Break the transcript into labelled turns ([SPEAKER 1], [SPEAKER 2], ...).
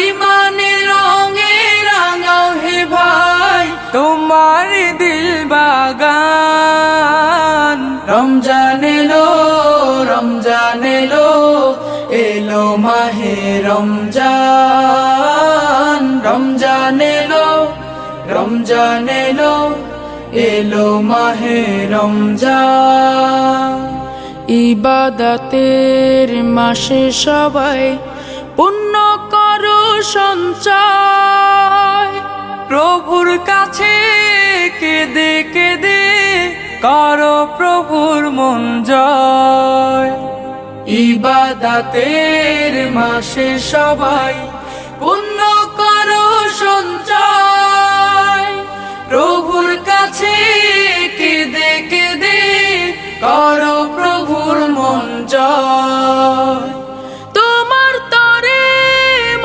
[SPEAKER 1] ইমানের রঙে রাঙাও হে ভাই
[SPEAKER 2] তোমার দিল বাগান।
[SPEAKER 1] রমজান এলো, রমজান এলো, এলো মাহে রমজান। রমজান এলো, রমজান এলো, এলো মাহে রমজান। ইবাদতের মাসে সবাই পুণ্য করো সঞ্চয়।
[SPEAKER 2] প্রভুর কাছে কেঁদে কেঁদে করো প্রভুর মন জয়।
[SPEAKER 1] ইবাদতের মাসে সবাই পুণ্য করো সঞ্চয়।